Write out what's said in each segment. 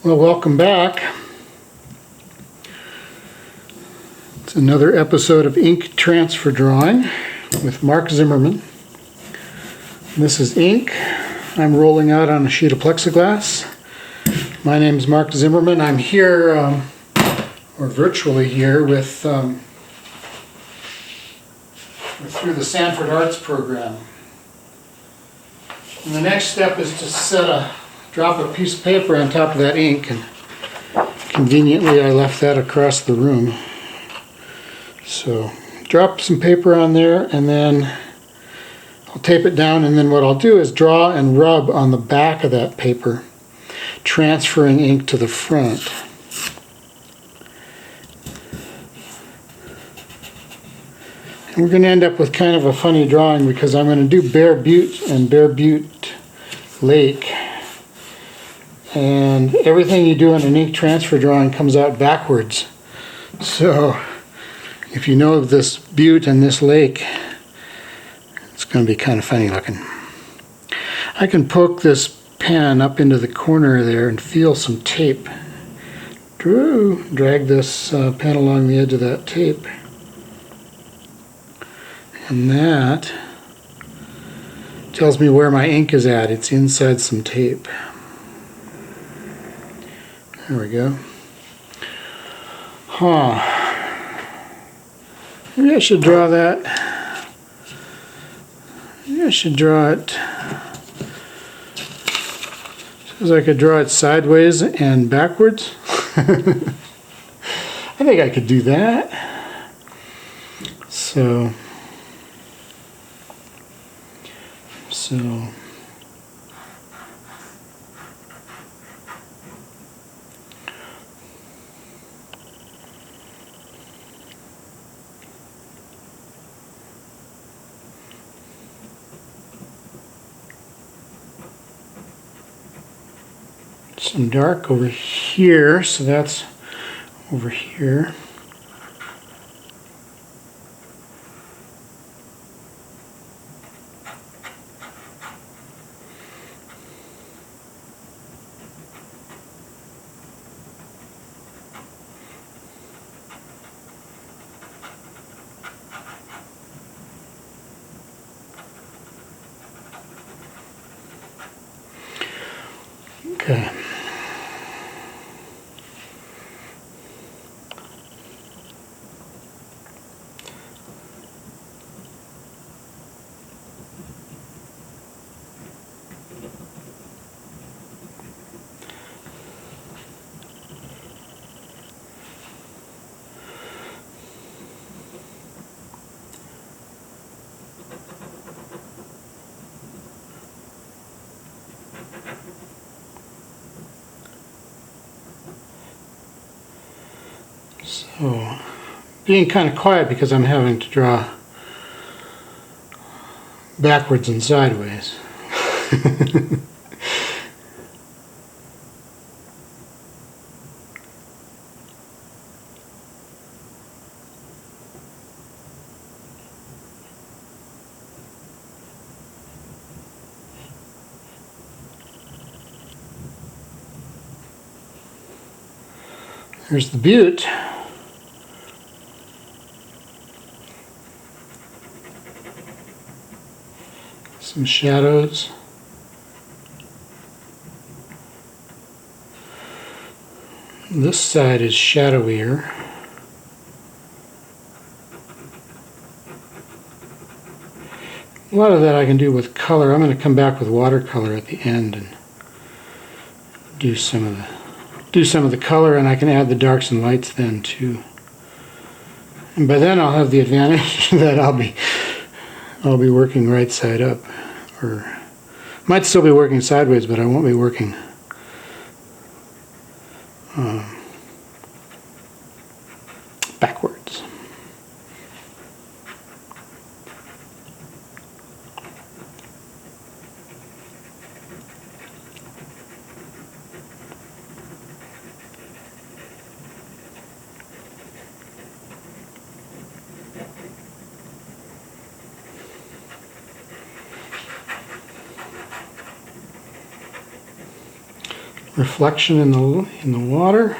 Well, welcome back. It's another episode of Ink Transfer Drawing with Mark Zimmerman. This is ink I'm rolling out on a sheet of plexiglass. My name is Mark Zimmerman. I'm here, or virtually here, with through the Sanford Arts program. And the next step is to drop a piece of paper on top of that ink, and conveniently I left that across the room. So drop some paper on there, and then I'll tape it down, and then what I'll do is draw and rub on the back of that paper, transferring ink to the front. And we're going to end up with kind of a funny drawing because I'm going to do Bear Butte and Bear Butte Lake. And everything you do in an ink transfer drawing comes out backwards. So if you know this butte and this lake, it's going to be kind of funny looking. I can poke this pen up into the corner there and feel some tape. Drag this pen along the edge of that tape. And that tells me where my ink is at. It's inside some tape. There we go. Maybe I should draw that. Maybe I should draw it. Suppose I could draw it sideways and backwards. I think I could do that. So some dark over here, so that's over here. Okay. So, being kind of quiet because I'm having to draw backwards and sideways. There's the butte. Some shadows. This side is shadowier. A lot of that I can do with color. I'm going to come back with watercolor at the end and do some of the color, and I can add the darks and lights then too. And by then I'll have the advantage that I'll be working right side up, or might still be working sideways, but I won't be working backwards. reflection in the water.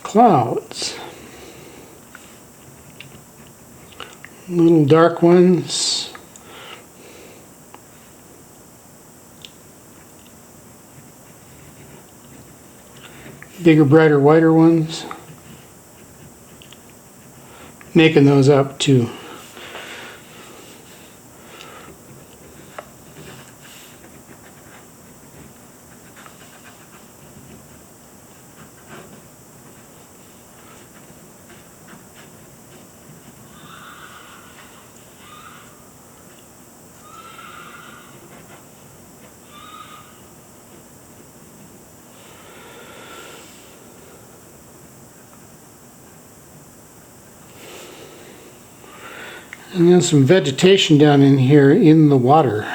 Clouds. Little dark ones. Bigger, brighter, whiter ones. Making those up too. And then some vegetation down in here in the water.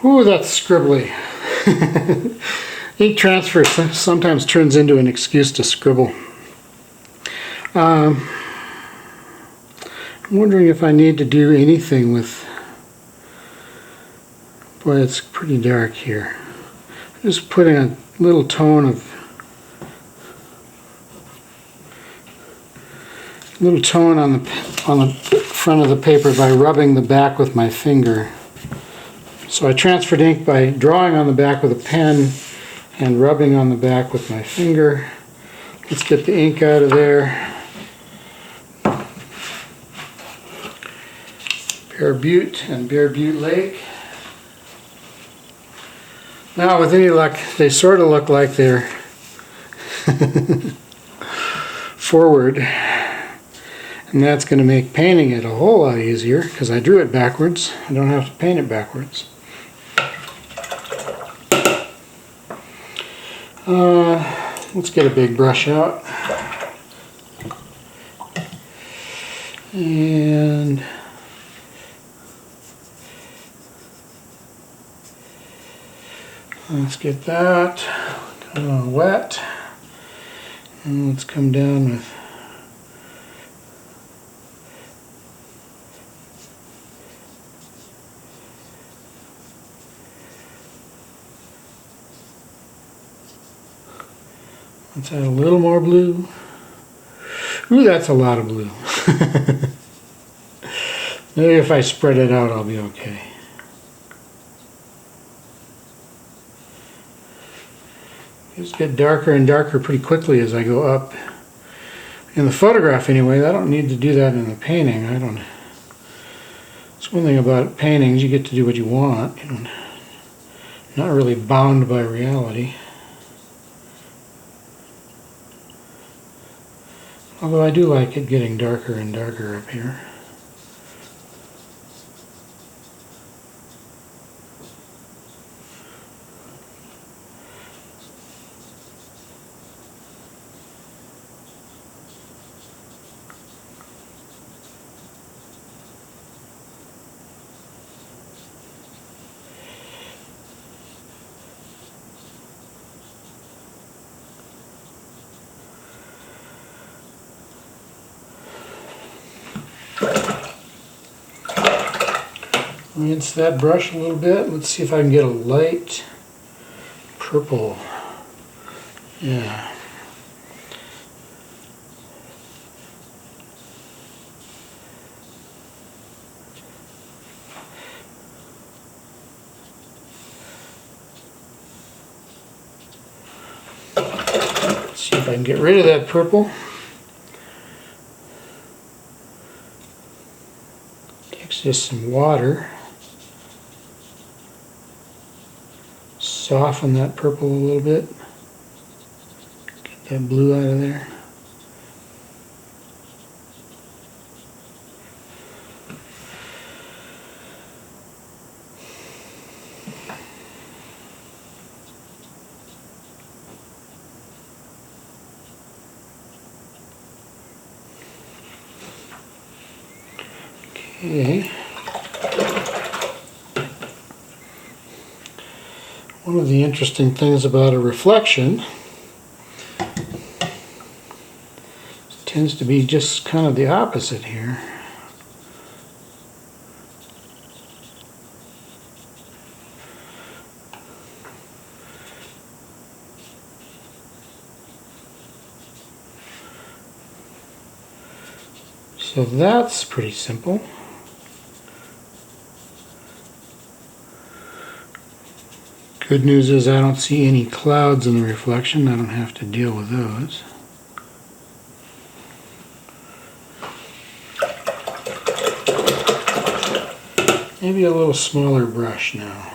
Ooh, that's scribbly. Ink transfer sometimes turns into an excuse to scribble. I'm wondering if I need to do anything with... Boy, it's pretty dark here. Just putting a little tone on the front of the paper by rubbing the back with my finger. So I transferred ink by drawing on the back with a pen and rubbing on the back with my finger. Let's get the ink out of there. Bear Butte and Bear Butte Lake. Now with any luck, they sort of look like they're forward. And that's going to make painting it a whole lot easier because I drew it backwards. I don't have to paint it backwards. Let's get a big brush out. And let's get that kind of wet. And let's come down with let's add a little more blue. Ooh, that's a lot of blue. Maybe if I spread it out, I'll be okay. Just get darker and darker pretty quickly as I go up. In the photograph anyway, I don't need to do that in the painting. It's one thing about paintings, you get to do what you want. You're not really bound by reality. Although I do like it getting darker and darker up here. Rinse that brush a little bit. Let's see if I can get a light purple. Yeah. Let's see if I can get rid of that purple. Takes just some water. Soften that purple a little bit. Get that blue out of there. Okay. One of the interesting things about a reflection tends to be just kind of the opposite here. So that's pretty simple. Good news is I don't see any clouds in the reflection. I don't have to deal with those. Maybe a little smaller brush now.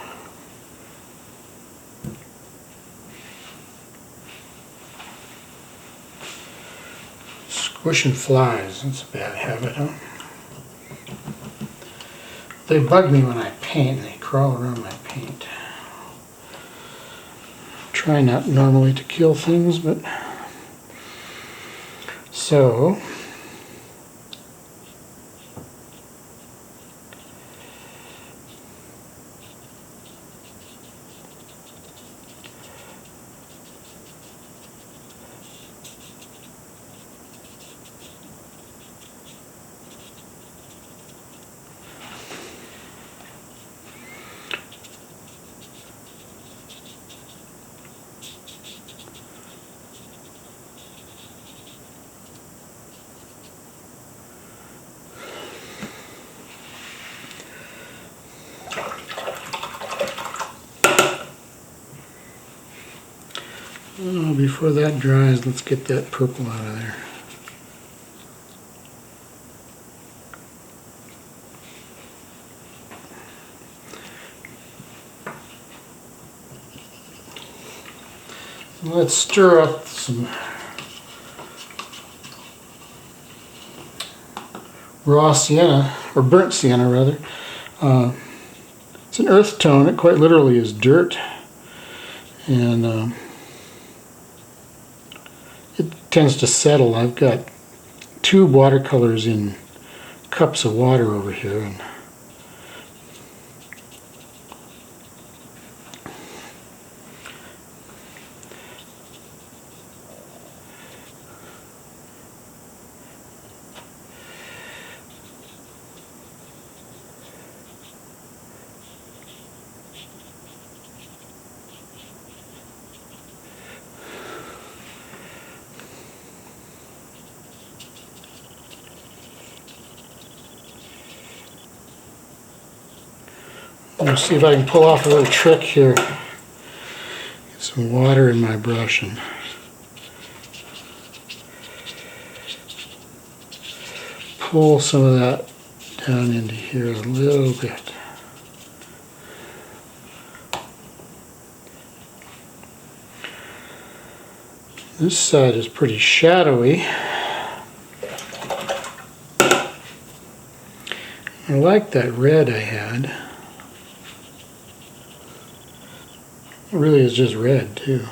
Squishing flies, that's a bad habit, huh? They bug me when I paint. They crawl around my paint. Try not normally to kill things, but so before that dries, let's get that purple out of there. Let's stir up some raw sienna, or burnt sienna rather. It's an earth tone. It quite literally is dirt, and it tends to settle. I've got 2 watercolors in cups of water over here, and let's see if I can pull off a little trick here. Get some water in my brush and pull some of that down into here a little bit. This side is pretty shadowy. I like that red I had. It really is just red too.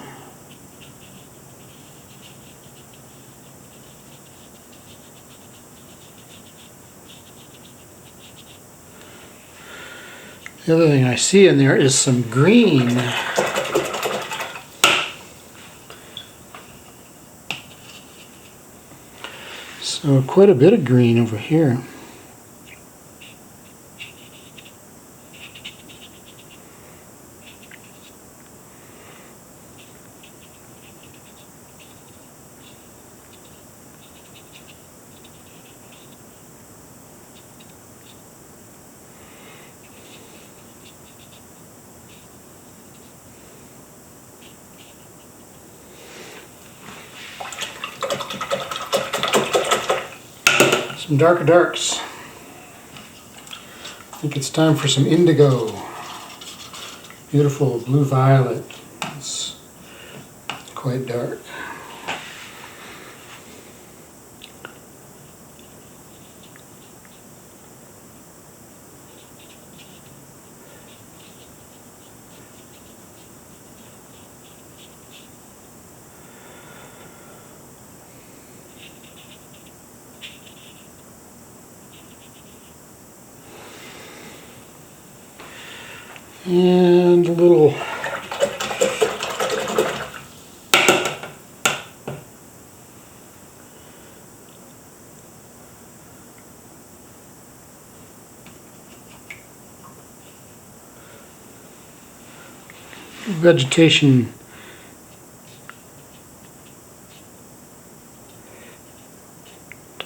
The other thing I see in there is some green. So quite a bit of green over here. Some darker darks. I think it's time for some indigo. Beautiful blue violet. It's quite dark. And a little vegetation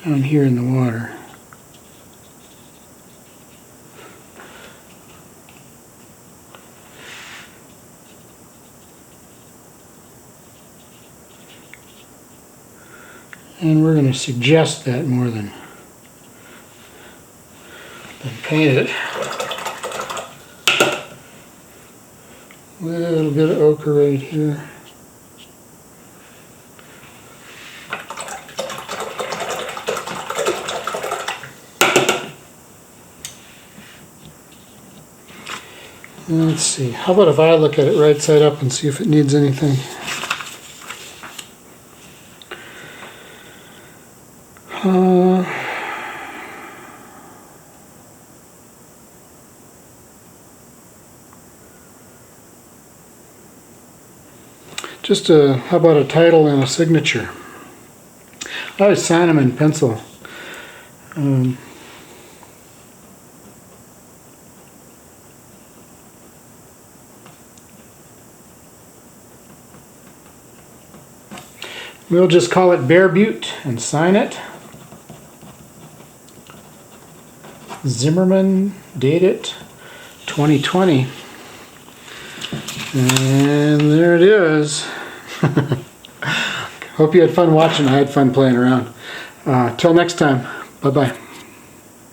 down here in the water. And we're going to suggest that more than paint it. A little bit of ochre right here. Let's see, how about if I look at it right side up and see if it needs anything? How about a title and a signature? I always sign them in pencil. We'll just call it Bear Butte and sign it. Zimmerman, date it 2020. And there it is. Hope you had fun watching. I had fun playing around. Till next time. Bye-bye.